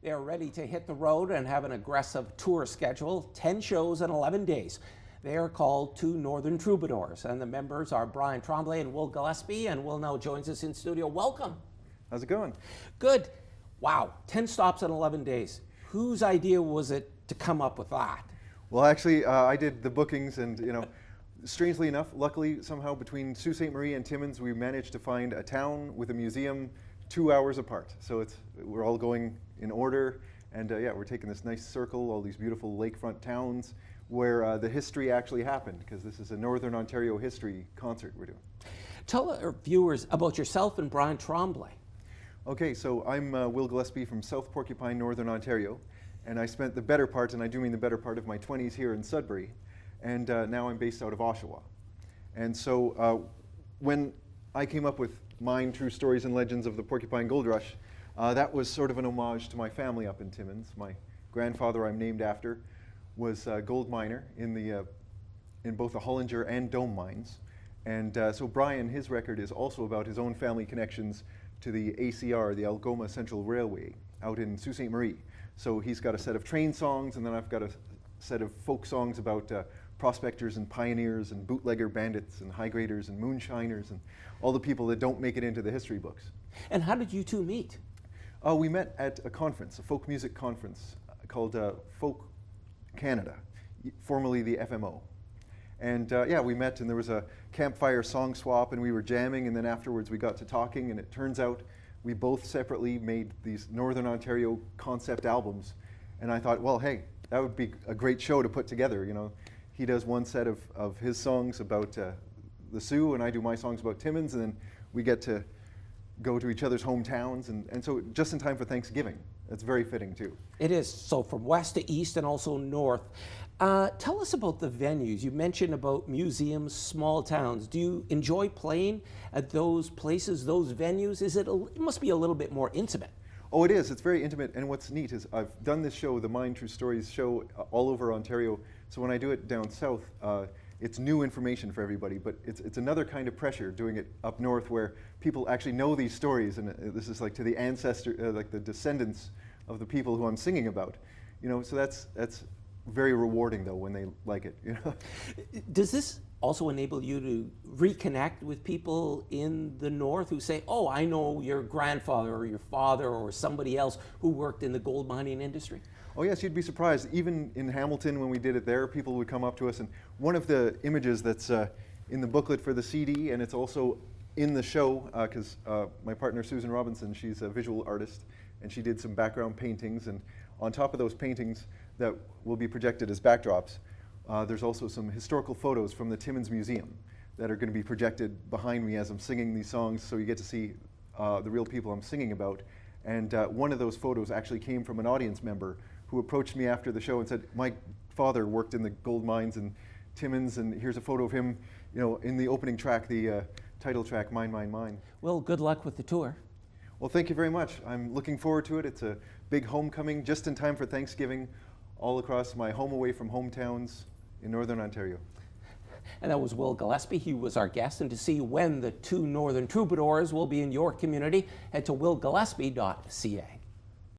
They are ready to hit the road and have an aggressive tour schedule, 10 shows in 11 days. They are called Two Northern Troubadours, and the members are Brian Tremblay and Will Gillespie, and Will now joins us in studio. Welcome. How's it going? Good. Wow, 10 stops in 11 days. Whose idea was it to come up with that? Well, actually, I did the bookings, and strangely enough, luckily, somehow between Sault Ste. Marie and Timmins, we managed to find a town with a museum 2 hours apart. So we're all going in order, and yeah, we're taking this nice circle, all these beautiful lakefront towns where the history actually happened, because this is a Northern Ontario history concert we're doing. Tell our viewers about yourself and Brian Tremblay. Okay, so I'm Will Gillespie from South Porcupine, Northern Ontario, and I spent the better part, and I do mean the better part of my 20s here in Sudbury, and now I'm based out of Oshawa. And so when I came up with mine, True Stories and Legends of the Porcupine Gold Rush, that was sort of an homage to my family up in Timmins. My grandfather, I'm named after, was a gold miner in both the Hollinger and Dome mines. And so Brian, his record is also about his own family connections to the ACR, the Algoma Central Railway, out in Sault Ste. Marie. So he's got a set of train songs, and then I've got a set of folk songs about prospectors and pioneers and bootlegger bandits and high graders and moonshiners and all the people that don't make it into the history books. And how did you two meet? We met at a conference, a folk music conference called Folk Canada, formerly the FMO. And yeah, we met, and there was a campfire song swap, and we were jamming, and then afterwards we got to talking, and it turns out we both separately made these Northern Ontario concept albums. And I thought, well, hey, that would be a great show to put together. He does one set of his songs about the Sioux, and I do my songs about Timmins, and then we get to go to each other's hometowns, and so just in time for Thanksgiving. It's very fitting too. It is. So from west to east and also north. Tell us about the venues. You mentioned about museums, small towns. Do you enjoy playing at those places, those venues? It must be a little bit more intimate. Oh, it is. It's very intimate, and what's neat is I've done this show, the Mine True Stories show, all over Ontario. So when I do it down south, it's new information for everybody, but it's another kind of pressure doing it up north where people actually know these stories, and this is like to the ancestor, like the descendants of the people who I'm singing about. So that's very rewarding though when they like it. Does this also enable you to reconnect with people in the north who say, oh, I know your grandfather or your father or somebody else who worked in the gold mining industry? Oh yes, you'd be surprised. Even in Hamilton, when we did it there, people would come up to us, and one of the images that's in the booklet for the CD, and it's also in the show, because my partner Susan Robinson, she's a visual artist, and she did some background paintings, and on top of those paintings that will be projected as backdrops, there's also some historical photos from the Timmins Museum that are going to be projected behind me as I'm singing these songs, so you get to see the real people I'm singing about. And one of those photos actually came from an audience member who approached me after the show and said, my father worked in the gold mines in Timmins, and here's a photo of him, in the opening track, the title track, Mine, Mine, Mine. Well, good luck with the tour. Well, thank you very much. I'm looking forward to it. It's a big homecoming just in time for Thanksgiving, all across my home away from hometowns in Northern Ontario. And that was Will Gillespie. He was our guest. And to see when the Two Northern Troubadours will be in your community, head to willgillespie.ca.